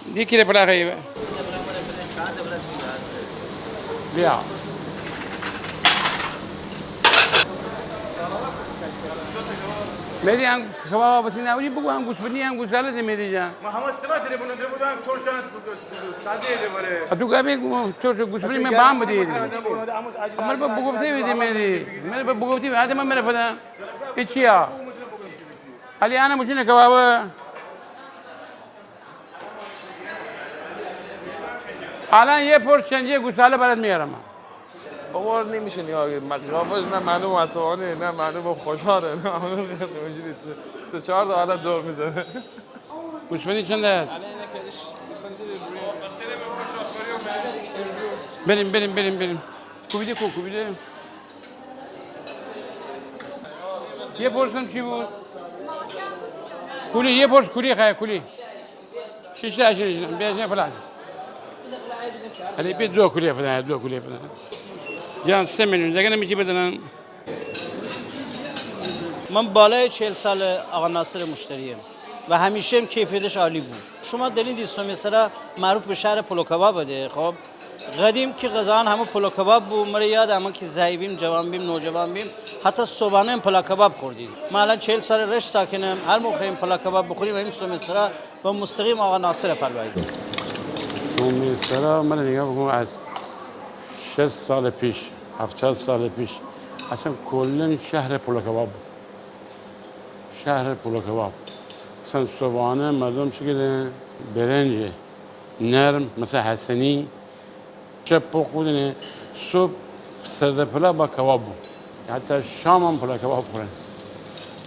دي كده بلا غيبة بيع मेरी आंख खवा पसीना आवरी बगु आंख गुस्बनी आंख गुसाले थे मेरी जान محمد سمعت اللي بنو دربو دان تورشانت سادي اللي بره अतु कभी छोटे छोटे गुस्बनी में बाम बदी हमारे पास बुगवती हुई थी मेरे पास बुगवती हुई आते मैं मेरे पता इच्छिया अली आना मुझे ने कबाब आला ये फोर्स चेंजे गुसाले बारत में आ रहा باور نمیشه نگاه مقامش نه معلوم عصبانه نه معلوم خوشحاله نه معلوم اینجوری سه چهار تا حالت دور میزنه गुस्बनी चंद है benim kubide kubide ये बोलसन छी वो कुली ये बोल कुली खाया कुली शीशे आशे बेजने falan Ali bir dua kuliye falan dua kuliye falan جان 3 میلیون دیگه نمیشه بدن من بالای 40 سال آقا ناصر مشتریم و همیشه هم کیفیتش عالی بود. شما دارین سومیسرا معروف به شهر پلو کباب بوده. خب قدیم که غذاان همه پلو کباب بود. من یاد همه که زایبیم جوان بیم نوجوان بیم حتی صبحانه هم پلو کباب خوردیم. ما الان 40 سال رشت ساکنم. هر موقع این پلو کباب بخوریم این سومیسرا و مستقیم آقا ناصر پلوایده. سومیسرا من نگاه بکنم از 6 سال پیش 70 سال پیش اصلا کلا شهر پلو کباب شهر پلو کباب اصلا صبحانه مردم چیکار برنج نرم مثل حسنی چپ بخورن صبح سرده پلو با کباب بود حتی شام هم پلو کباب خورن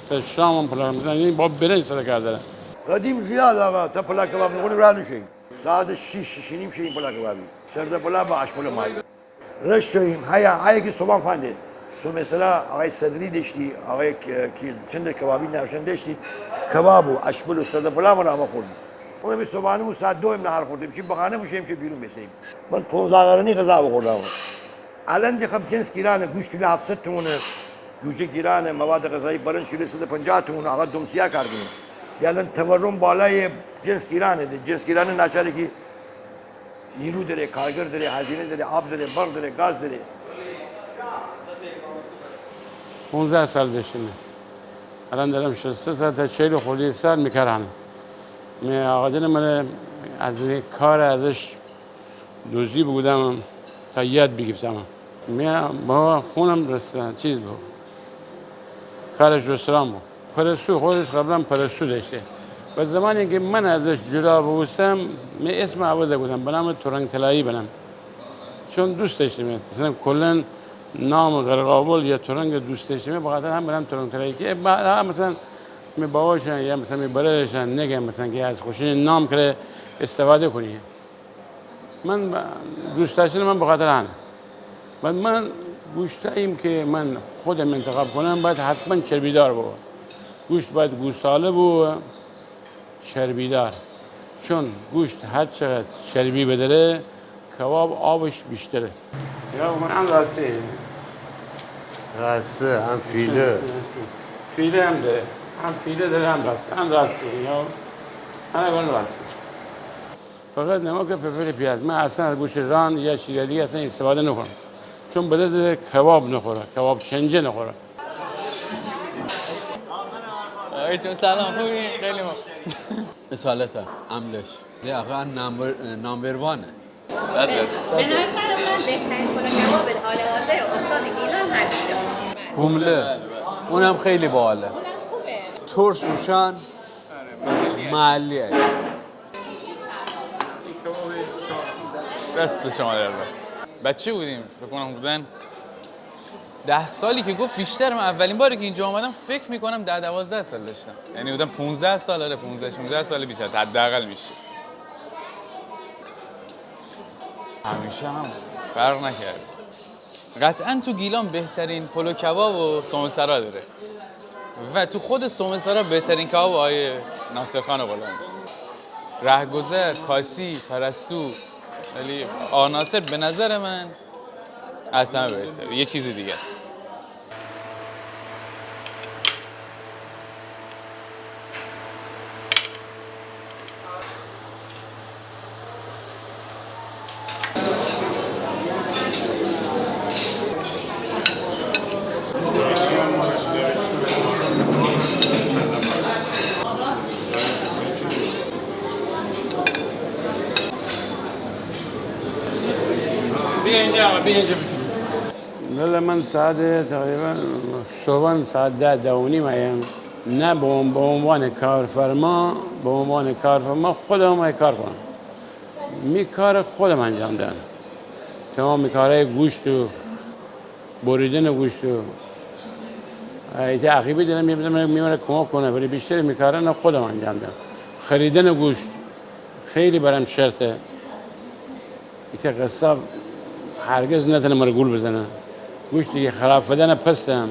حتی شام هم پلو کباب یعنی با برنج سر کردن قدیم زیاد آقا تا پلو کباب می‌خوریم راه میشیم ساعت 6 نیم شیم پلو کبابی سرده پلو با آش پلو مای رش شویم هیا که صبح فنده سو مثلا آقای صدری داشتی آقای که چند کبابی نوشن داشتی کباب و اشبل و سرده پلو ما خوردیم اون می صبحانه و ساعت 2 نهار خوردیم چی بخانه میشیم چی بیرون بسیم من 15 قرنی غذا بخوردم الان دیگه خب جنس گیرانه گوشت کیلو 700 تومنه جوجه گیرانه مواد غذایی برنج کیلو 150 تومن آقا دومسیا کردیم الان تورم بالای جنس گیرانه جنس گیرانه نشاره که نیرو داره، کارگر داره، هزینه داره، آب داره، برق داره، گاز داره. 15 سال داشتیم. الان دارم 63 سال تا 40 خورده سال میکردم. من آقایان من از کار ازش دوزی بودم تا یاد بگیرم. من با خونم رسیدم چیز بود. کارش رستوران بود. پرستو خودش قبلا پرستو داشته. و زمانی که من ازش جدا بودم من اسم عوض بودم به نام تورنگ طلایی بنم چون دوست داشتم مثلا کلا نام قرقاول یا تورنگ دوست داشتم بخاطر هم برم تورنگ طلایی که مثلا می باوشن یا مثلا می برایشن نگم مثلا که از خوشین نام کرده استفاده کنی من دوست داشتم من بخاطر هم بعد من گوشتیم که من خودم انتخاب کنم باید حتما چربیدار بود گوشت باید گوشتاله بود چربیدار چون گوشت هر چقدر چربی بداره کباب آبش بیشتره یا من هم راسته هم فیله فیله هم داره هم فیله داره هم راسته یا همه گونه راسته فقط نمک پپر پیاز من اصلا از گوشت ران یا چیز دیگه اصلا استفاده نکنم چون بده کباب نخوره کباب چنجه نخوره چون سلام خوبی خیلی اصالتا عملش یه آقا نامبر وانه به نظر من بهترین پلو کباب حال حاضر استاد گیلان همینجاست گمله اونم خیلی باحاله اونم خوبه ترش میشن محلیه دست شما در بچه بودیم بکنم بودن 10 سالی که گفت بیشتر من اولین باری که اینجا آمدم فکر میکنم 10-12 سال داشتم یعنی بودم 15 سال آره 15-16 سال بیشتر حداقل میشه همیشه هم فرق نکرد قطعا تو گیلان بهترین پلو کباب و سومسرا داره و تو خود سومسرا بهترین کباب آقای ناصرخان غلامی رهگذر کاسی پرستو ولی آقا ناصر به نظر من اصلا بهتر یه چیز دیگه است بیا اینجا آقا بیا اینجا بله من ساعت تقریبا صبحان ساعت 10 ایم نه به عنوان کارفرما خودم کار کنم می کار خودم انجام دادم تمام کارهای گوشت و بریدن گوشت و ایت عقیبی دارم میمونه کمک کنه ولی بیشتر میکارن خودم انجام دادم خریدن گوشت خیلی برام شرطه ایت قصاب هرگز نتونه مرا گول بزنه گوشتی خراب شدن پستم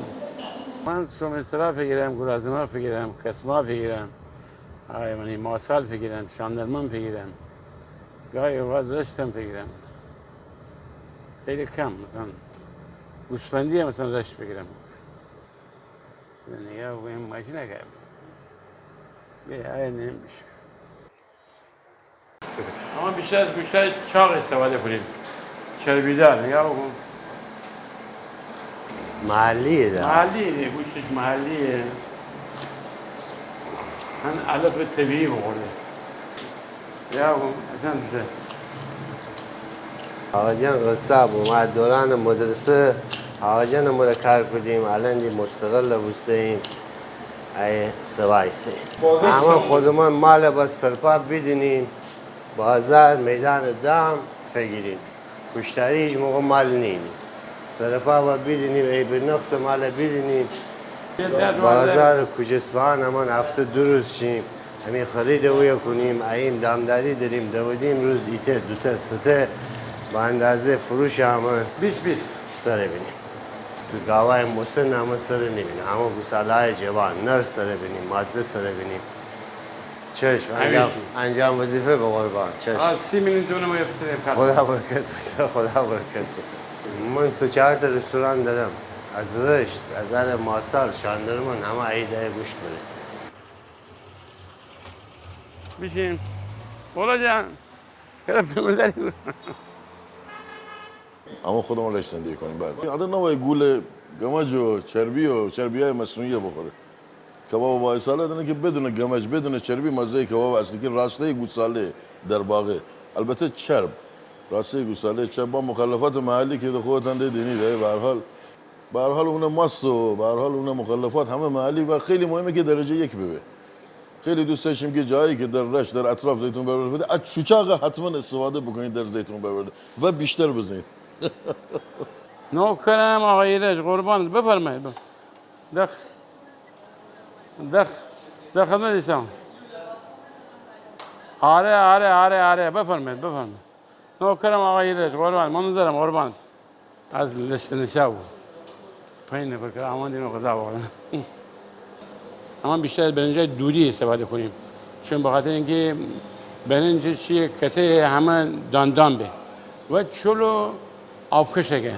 من سومسرا فکرم گرازما فکرم کسما فکرم من ماسال فکرم شاندرمان فکرم گاهی اوقات رشتم فکرم خیلی کم مثلا گوسفندی مثلا رشت فکرم نگاه بگویم ماشین نکرد نمیشه اما بیشتر چاق استفاده کنیم چربیدار نگاه بگو محلیه ده محلیه گوشتش محلیه من علف طبیعی بخورده یا اصلا بشه آقا جان قصه ما دوران مدرسه آقا جان ما کار کردیم الان دی مستقل بودیم ای سوایسه اما خودمان مال بس سرپا بدونیم بازار میدان دام فگیریم کشتاری هیچ موقع مال نیم سرپا و بدونیم ای به نقص مال بدونیم بازار کوچستان همان هفته 2 روز شیم همین خرید اویا کنیم این دامداری داریم دودیم روز ایته دوته سته با اندازه فروش همان 20 سر بینیم تو گاوای مسن همه سر نبینیم همه گوسالای جوان نر سر بینیم ماده سر بینیم چشم انجام وظیفه به قربان چشم 30 میلیون دونه ما یفتیم خدا برکت بده خدا برکت بده من 3-4 تا رستوران دارم از رشت از هر ماسال شاندرمان همه عیده گوشت برست بشین بولا جان گرفتیم داریم اما خودمون رشت زندگی کنیم بعد آدم نباید گول گمج و چربی های مصنوعی بخوره کباب با اصاله داره که بدون گمج بدون چربی مزه کباب اصلی که راسته گوساله در باغه البته چرب راسته گوساله چرب با مخلفات محلی که خودتان دینی ده به هر حال اون ماست و به هر حال اون مخلفات همه محلی و خیلی مهمه که درجه 1 ببه خیلی دوست داشتیم که جایی که در رشت در اطراف زیتون ببرده از چوچاق حتما استفاده بکنید در زیتون ببرده و بیشتر بزنید نوکرم آقای رش قربان بفرمایید در خدمت ایسان آره بفرمایید نوکرم آقای رش قربان منظرم قربان از لشت نشاو پایین نفر امان دیم خدا واقعا اما بیشتر از برنج دوری استفاده کنیم چون بخاطر اینکه برنج چیه کته همه داندان به و چلو آبکش اگه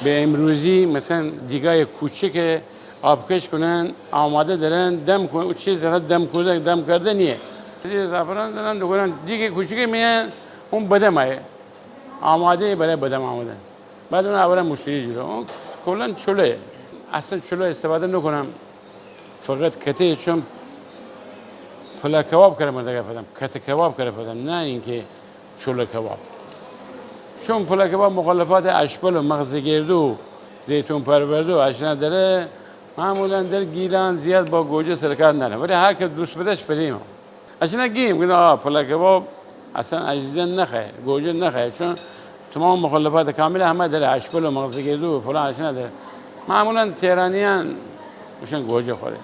به امروزی مثلا دیگای کوچک آبکش کنن آماده دارن دم کنن چیز دم کرده نیه زعفران دارن دوگران دیگه کوچک میان اون بدم آیه آماده برای بدم آماده بعد اون اولا مشتری جلو اون کلا چلوه اصلا چلو استفاده نکنم فقط کته چون پلا کباب کردم کته کباب کردم نه اینکه چلو کباب چون پلا کباب مخالفات اشبال و مغز گردو زیتون پرورده و اشنا داره معمولا در گیلان زیاد با گوجه سرکار نره ولی هر که دوست بدش فریم اشنا گیم گنا پلا کباب اصلا اجزا نخه گوجه نخه چون تمام مخالفات کامل همه داره اشبال و مغز گردو و فلان اشنا داره معمولا تهرانیان میشن گوجه خوره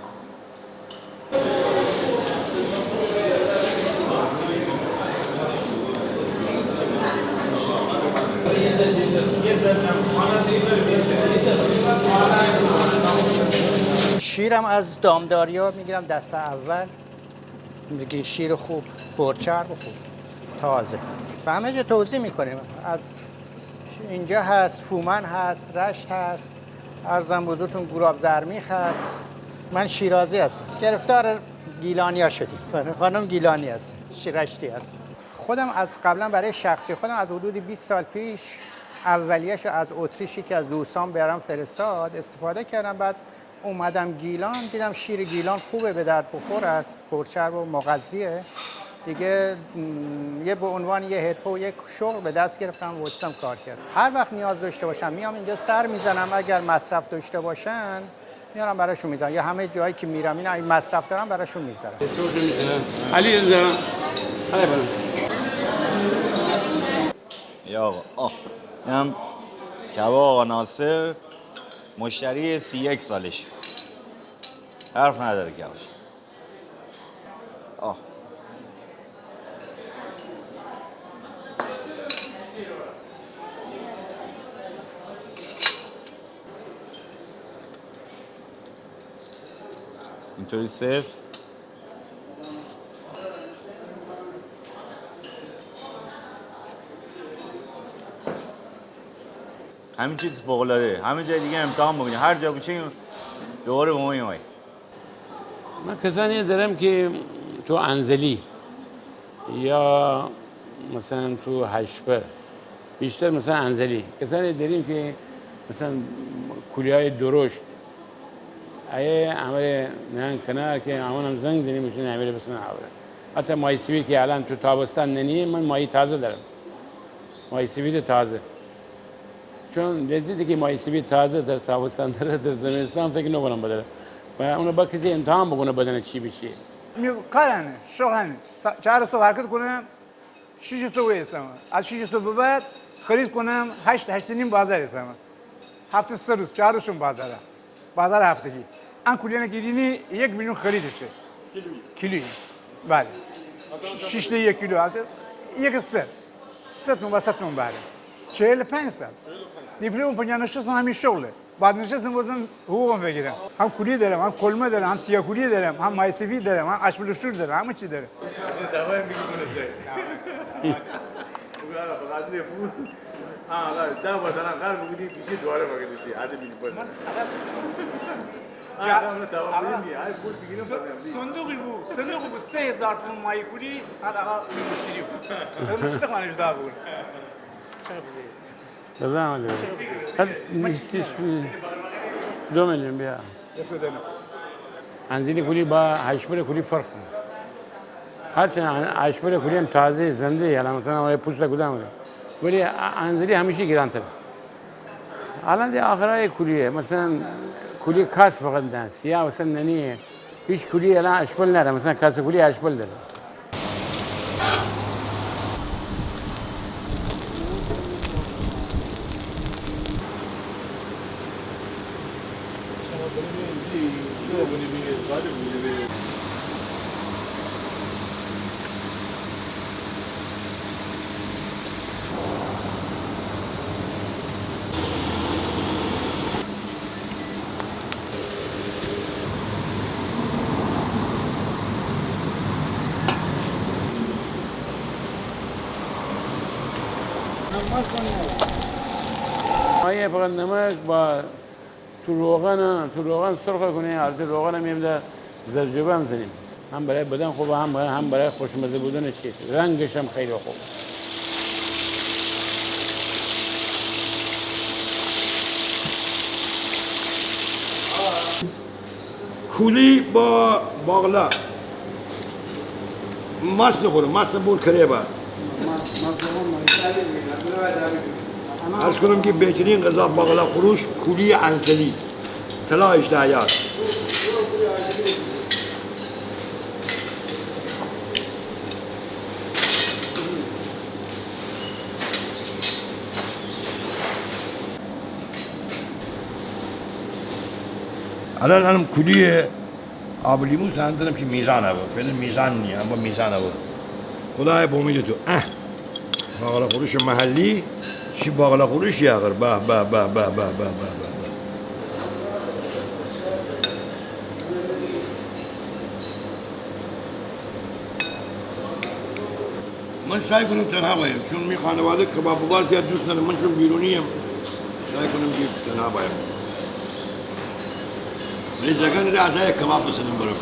شیرم از دامداریا میگیرم دست اول میگه شیر خوب پرچرب خوب تازه و همه جا توزیع میکنیم از اینجا هست فومن هست رشت هست ارزم بزرگتون گوراب زرمیخ هست من شیرازی هستم گرفتار گیلانیا شدیم خانم گیلانی هست رشتی هست خودم از قبلا برای شخصی خودم از حدود 20 سال پیش اولیه‌شو از اتریشی که از دوستان برام فرستاد استفاده کردم بعد اومدم گیلان دیدم شیر گیلان خوبه به درد بخور است پرچرب و مغذیه دیگه یه به عنوان یه حرفه و یک شغل به دست گرفتم و وجدم کار کرد. هر وقت نیاز داشته باشم میام اینجا سر میزنم، اگر مصرف داشته باشن میارم براشون میزنم، یا همه جایی که میرم این مصرف دارم براشون میذارم. علی اینجا علی برم یا آقا اینم کباب آقا ناصر، مشتری 31 سالش، حرف نداره کباب. اینطوری صفر. همین چیز فوق العاده، همه جای دیگه امتحان بکنید، هر جا بشه دوباره به ما میای. من کسانی دارم که تو انزلی یا مثلا تو هشبر، بیشتر مثلا انزلی کسانی داریم که مثلا کولیهای درشت ایه عمل میان کنار که همون هم زنگ زنی میشونه عمل بسن عبره. حتی مای سیبیل که الان تو تابستان ننیه، من مای تازه دارم، مای سیبیل تازه، چون دیدی که مای سیبیل تازه در تابستان داره، در زمستان فکر نکنم بداره و اونو با کسی امتحان بکنه بدن چی بشه. کارانه شغلانه 4 صبح حرکت کنم 6 صبح برسم، از 6 صبح بعد خرید کنم 8 نیم بازار رسم. هفته 3 روز 4 روزشون بازار هفتگی. ان کلیه گیرینی 1 میلیون خریدشه کیلویی. بله 6 تا 1 کیلو البته یک ست نون وسط نون بره 45 سال دیپلم 56 سال همین شغله. بعد نشستم بازم حقوقم بگیرم، هم کولی دارم، هم کلمه دارم، هم سیاه کولی دارم، هم مای سفید دارم، هم اشبال شور دارم، همه چی دارم. دوام میگیرونه زای فقط نه پول دعوا دارن قرار بگیری پیش دواره بگیریسی عادی میگی باز صندوقی بود 3000 تومان مای کولی حالا مشتری بود. اون چه خانه جدا بود. بزن هذا نستيش 2 مليون بيها. انزلي كلي با هشبر كلي فرق. هرچند هشبر كلي هم تازه زنده يعني مثلا ولی پوست کدام ولی انزلي همیشه گرانتر. الان دی آخرای کلیه مثلا کلی کاس فقط نه سیاه مثلا ننیه هیچ کلی الان هشبل نره مثلا کاس کلی هشبل داره. مایه فقط نمک با تو روغن سرخ کنیم. البته روغن هم می‌بینیم زرجوبه هم زنیم، هم برای بدن خوبه هم برای خوشمزه بودنش، رنگش هم خیلی خوب. کولی با باقلا ماست نخورم، ماست بول کره بعد عرض کنم که بهترین غذا باقلا خروش کولی انزلی طلا 18 یار. الان کولی آب لیمو سندنم که میزانه بود، فعلا میزان نیه، اما میزانه بود. خدای با امید تو باقلا خروش محلی چی باقلا خروشی آخر به به به به به به به من سعی کنم تنها بایم چون می خانواده کباب بار زیاد دوست ندارم، من چون بیرونیم سعی کنم که تنها بایم. ولی جگه نده ازای کباب بسنم برم.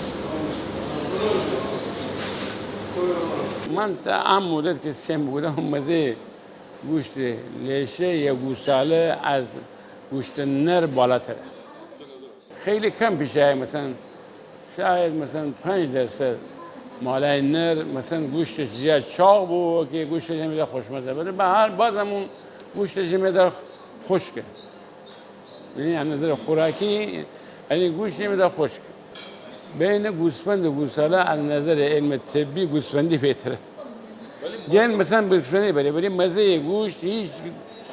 من تا هم مدت که سیم بودم اومده گوشت لیشه یا گوساله از گوشت نر بالاتره. خیلی کم پیشه مثلا شاید مثلا 5% مالای نر مثلا گوشتش زیاد چاق بود که گوشتش میده خوشمزه بده به هر بازمون گوشتش میده خشکه یعنی از نظر خوراکی یعنی گوشت میده خشک بین گوسفند و گوساله از نظر علم طبی گوسفندی بهتره یعنی مثلا گوسفندی ولی مزه گوشت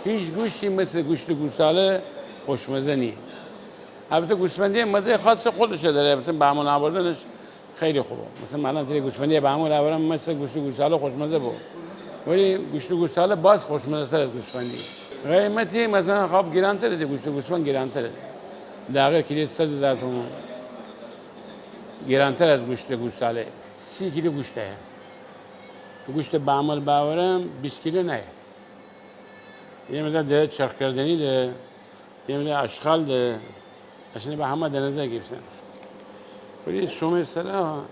هیچ گوشتی مثل گوشت گوساله خوشمزه نیست البته گوسفندی مزه خاص خودش داره مثلا بهمون آوردنش خیلی خوبه مثلا الان تری گوسفندی بهمون آوردن مثل گوشت گوساله خوشمزه بود ولی گوشت گوساله باز خوشمزه تر از گوسفندی قیمتی مثلا خواب گرانتره دی گوشت گوسفند گرانتره دقیقه کیلو 100,000 تومان گرانتر از گوشت گوساله 30 کیلو گوشته گوشت بهمون باورم 20 کیلو نه یه مقدار ده چرخ کردنی ده یه مقدار اشغال ده عشان به همه دنزه گیرسن ولی سومسرا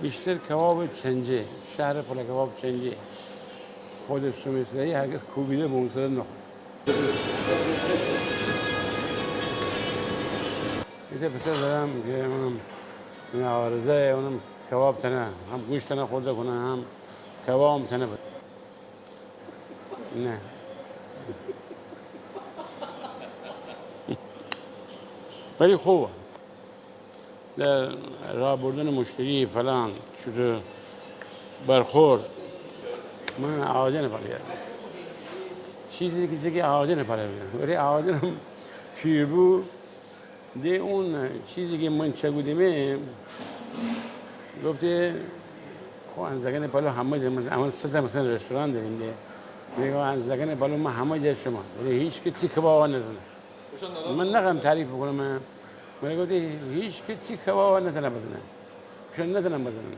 بیشتر کباب چنجه شهر پول کباب چنجه خود سومسرایی هرگز کوبیده به اون صورت نخورد یه پسر دارم که اونم آرزه اونم کباب تنه هم گوشت تنه خورده کنه هم کباب هم تنه بود نه ولی خوبه در راه بردن مشتری فلان شده برخورد من آوازه نپالیدم چیزی که آوازه نپالیدم ولی آوازه هم پیر بود ده اون چیزی که من چگودیمه گفته خب انزگان پالو همه جا اما ستا مثلا رستوران داریم ده میگه انزگان پالو ما همه جا شما ولی هیچ که تی کباب نزنه من نقم تعریف بکنم من گفته هیچ که تی کباب نتونه بزنه شون نتونم بزنم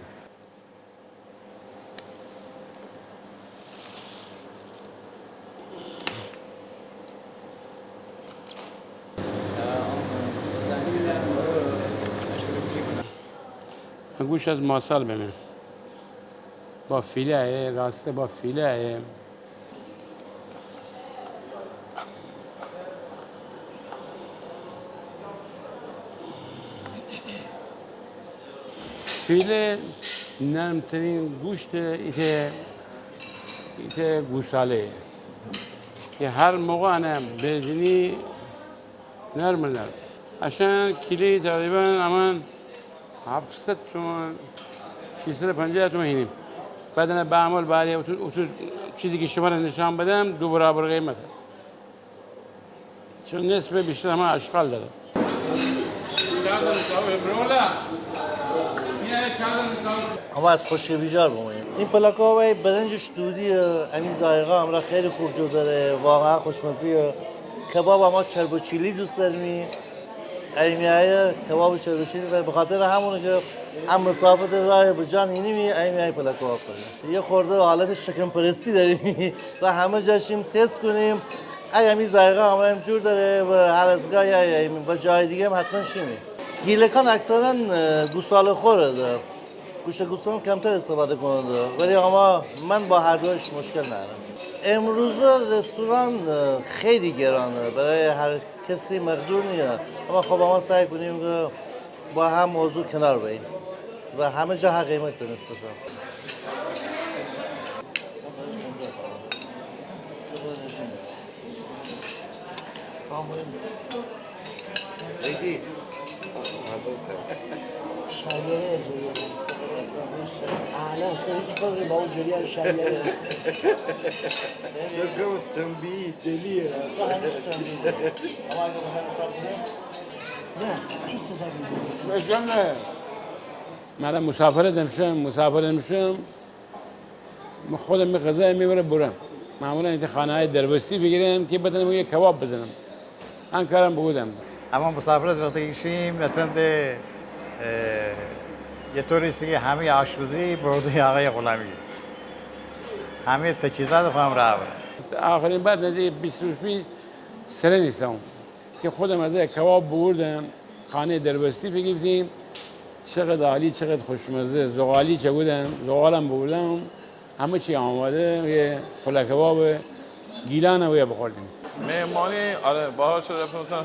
گوش از ماسال بمین با فیله راسته با فیله فیله نرمترین گوشت ایته گوساله که هر موقع انا بزنی نرم عشان کیلویی تقریبا امان 700 تومان 650 تومان هینیم بعد انا بعمل بعدی و تو چیزی که شما را نشان بدم دو برابر قیمت چون نسبه بیشتر همه اشغال داره اما از خشک بیجار بمونیم این پلاکاوی برنجش دودی همین ذائقه هم را خیلی خوب جو داره واقعا خوشمزه کباب اما چرب و چیلی دوست داریم ایمیای کباب چرب و چیلی و به خاطر همونه که هم مسافت راه به جان اینی ایمیای پلاکاو کنیم یه خورده حالت شکم پرستی داریم و همه جاشیم تست کنیم همین ذائقه هم را جور داره و هر از گاهی و جای دیگه هم حتما شیمیم گیلکان اکثرا گوساله خوره ده گوشت گوساله کمتر استفاده کننده ولی اما من با هر دوش مشکل ندارم امروز رستوران خیلی گرانه برای هر کسی مقدور نیست اما خب ما سعی کنیم که با هم موضوع کنار بریم و همه جا حق قیمت بنسبت من مسافر میشم خودم می غذا میبرم برم معمولا این خانه های دربستی بگیرم که بتونم یه کباب بزنم آن کارم بودم اما مسافرت وقتی کشیم مثلا یه طوری است که همه آشپزی برده آقای غلامی همه تجهیزات فهم راه آخرین بار نزدیک 20 روز پیش سره نیستم که خودم از کباب بردم خانه دربستی بگیریم چقدر عالی چقدر خوشمزه زغالی چه بودم زغالم بردم همه چی آماده یه پلو کباب گیلان رو بخوردیم مهمانی آره باحال شده مثلا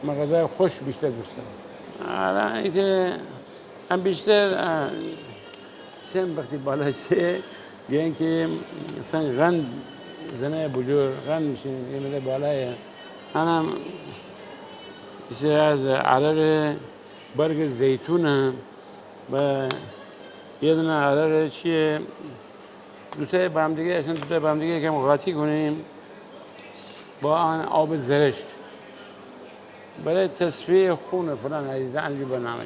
من غذای خوش بیشتر دوست دارم. الان اینکه هم بیشتر سن وقتی بالا شه بیان که مثلا غن زنه بجور غن میشه یه مده بالایه هم بیشتر از عرق برگ زیتونه و یه دونه عرق چیه دوتای با هم دیگه اصلا دوتای با هم دیگه یکم قاطی کنیم با آن آب زرشت برای تصفیه خون فلان عزیزه انجی برنامه.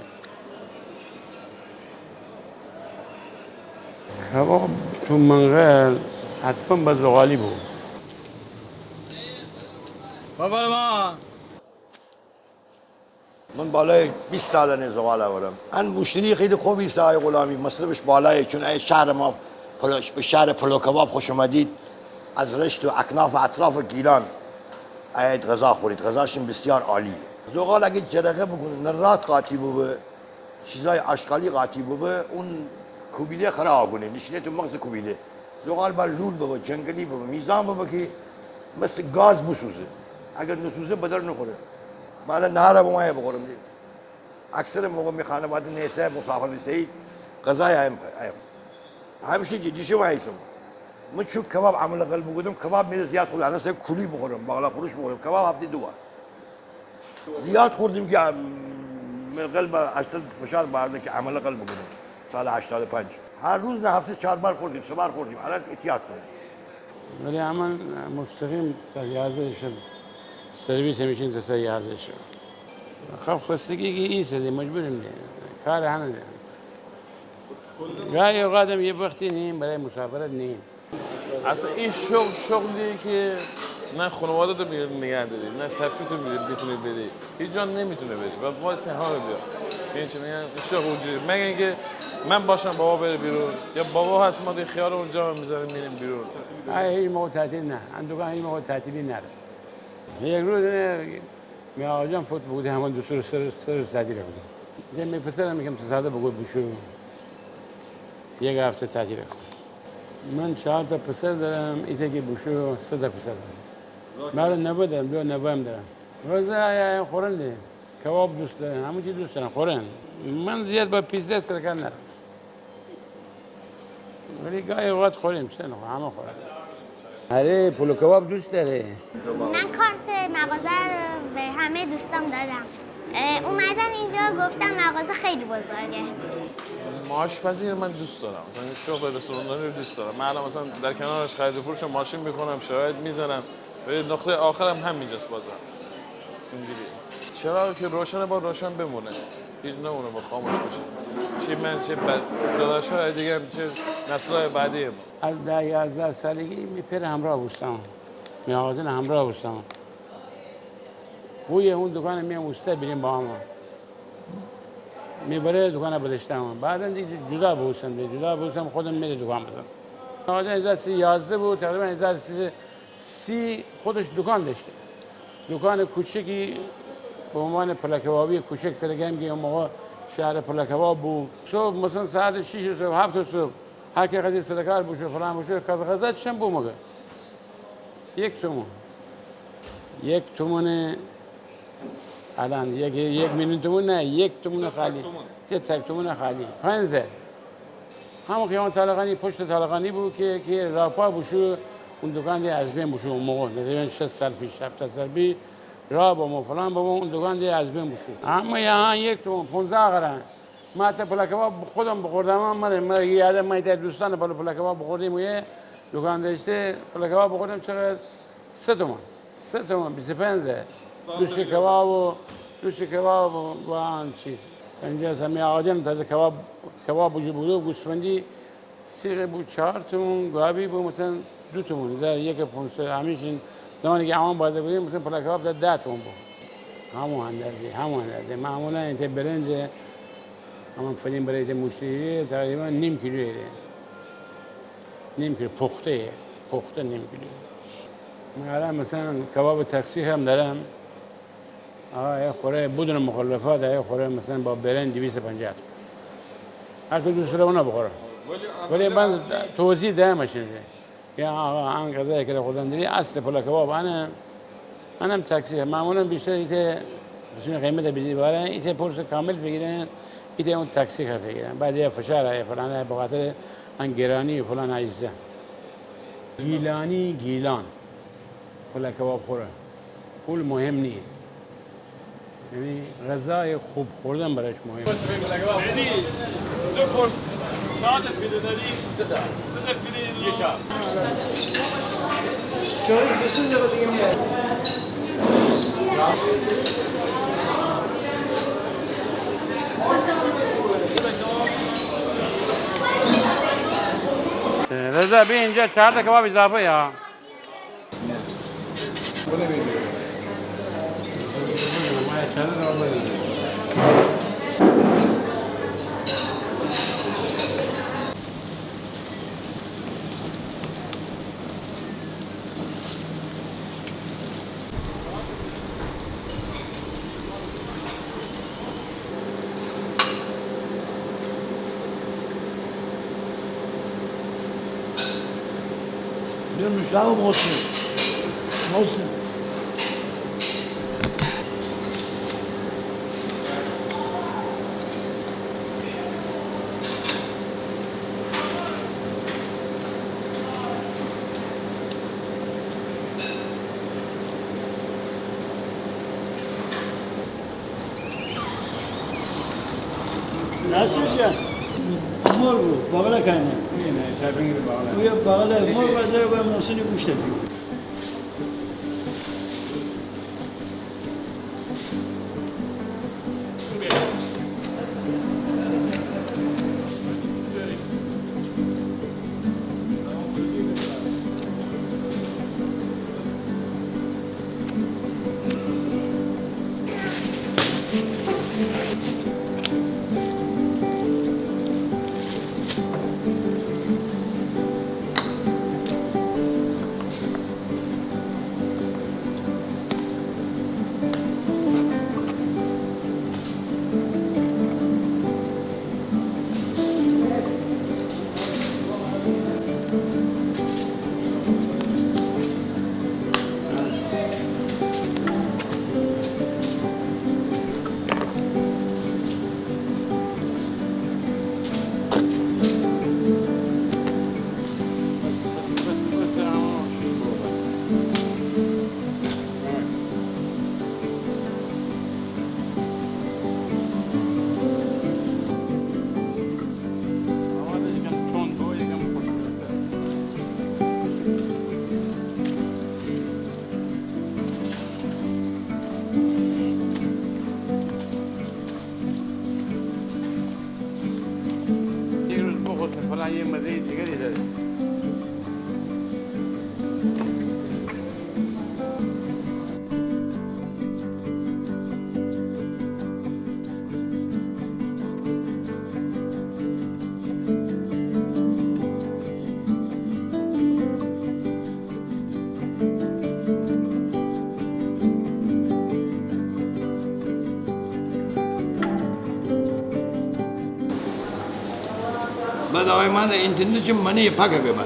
کباب تو منقل حتما با زغالی بود. بابا ما من بالای 20 سال زغال آوردم. ان مشتری خیلی خوبی است آقای غلامی، مصرفش بالایه چون ای شهر ما به شهر پلو کباب خوش اومدید. از رشت و اکناف و اطراف گیلان اید غذا خورید، غذاشون بسیار عالی. زغال اگه جرقه بکنه نرات قاطی بوده، چیزای اشغالی قاطی بوده، اون کوبیده خراب کنه، نشینه تو مغز کوبیده. زغال بر لول بوده، جنگلی بوده، میزان بوده که مثل گاز بسوزه. اگر نسوزه بدر نخوره. من نهار با ما بخورم. اکثر موقع می خانواده نیسته مسافر نیسته غذای همیشه جدی شما هستم. من چون کباب عمل قلب بودم کباب میره زیاد خورم. انا سب کلی بخورم، بالا خورش بخورم. کباب هفته دو بار. زیاد خوردیم که من قلب 80 فشار بارده که عمل قلب بودم. سال 85. هر روز نه هفته 4 بار خوردیم، 3 بار خوردیم. الان احتیاط کنیم. ولی عمل مستقیم تا 11 شب سرویس میشین تا ساعت 11 شب. خب خستگی که ایسته دی مجبوریم دی. کار هنه دی. گاهی اوقات یه وقتی نیم برای مسافرت نیم. اصلا این شغلی که نه خانواده رو نگه داری، نه تفریط رو بتونی بدی، هیچ جا نمیتونه بدی. باید واسه ها رو بیا. این چه میگن شغل وجودی. مگه اینکه من باشم بابا بره بیرون یا بابا هست ما دی خیال اونجا میذاریم میریم بیرون. هیچ موقع تعطیل نه. اندوگاه هیچ موقع تعطیلی نره. یک روز می آقا جان فوت بوده همون دو سر تعطیل بوده. می پسرم میگم تصادف بگو بشو. یک هفته تعطیل کنم. من 4 تا پسر دارم، ایده که بشو 3 تا پسر دارم. من نبودم، دو نبایم دارم. روزه خورن دی. کباب دوست دارن، همون چی دوست دارن خورن. من زیاد با پیزا سرکار نرم. ولی گاهی اوقات خوریم، چه نه همه خورن. آره پلو کباب دوست داره. من کارت مغازه رو به همه دوستام دادم. اومدن اینجا گفتم مغازه خیلی بزرگه. آشپزی من دوست دارم. مثلا شغل رستوران رو دوست دارم. من الان مثلا در کنارش خرید و فروش ماشین میکنم، شاید میزنم. ولی نقطه آخرم همینجاست بازم. اینجوری. چرا که روشن با روشن بمونه. هیچ نمونه با خاموش بشه. چی من چه داداش‌های دیگه چه نسل‌های بعدی ما. از 10-11 سالگی میپر همراه بودم. می‌آوازن همراه بودم. بوی اون دکان میام وسته بریم با هم. میبره دکان بدشتم. بعدا دیگه جدا بودم خودم میره دکان بزنم. آقا 11 بود تقریبا 1330 خودش دکان داشته. دکان کوچکی به عنوان پلو کبابی کوچک ترگم که اون موقع شهر پلو کباب بود. صبح مثلا ساعت 6 صبح 7 صبح هر کی قضیه سرکار بشه فلان بشه غذا چشم بو مگه 1 تومن 1 تومن الان 1 میلیون تومن نه 1 تومن خالی 1 تومن خالی 5 همون خیابان طالقانی پشت طالقانی بود که راپا بشو اون دکان دی از بین بشو اون موقع نمیدونم 6 سال پیش 7 سال پیش را با ما فلان با اون دکان دی از بین بشو اما یهان 1 تومن 15 قرن ما تا پلو کباب خودم بخوردم من یادم میاد دوستان پلو کباب بخوردیم و یه دکان داشته پلو کباب بخوردم چقدر 3 تومن 25 دوش کباب و آن چی اینجا سمی آجم تازه کباب وجود بود گوسفندی سیغه بود 4 تومن گابی بود مثلا 2 تومن در 1 500 همیشین زمانی که همان بازه بودیم مثلا پلو کباب در 10 تومن بود همون اندازه معمولا اینجا برنج همون فلیم برای مشتری تقریبا نیم کیلویه نیم کیلو پخته نیم کیلو من الان مثلا کباب تاکسی هم دارم خوره بدون مخلفات خوره مثلا با برنج 250 هر تو دوست داره اونا بخوره ولی من توضیح دهمش اینجا که آن غذایی که خودم داری اصل پلو کباب انم تاکسی معمولا بیشتر ایت بسیار قیمت بیشتری بارن ایت پرس کامل بگیرن ایت اون تاکسی خرید بگیرن بعضی فشار های فلان به خاطر انگرانی و فلان عیزه گیلان پول کباب خوره پول مهم نیست یعنی غذای خوب خوردن برایش مهم یعنی دو پرس 4 فیله داری 3 فیله یکم جایی بسید رو دیگه میاد رضا بی اینجا 4 تا کباب اضافه یا بیا نوشتم و محسن ناصر جان مر بود بغل کنه ویا بغل مر بازار و محسن گوشت فلان یه مزه دیگری داره بعد آقای من اینترنت چه منی پاکه ببر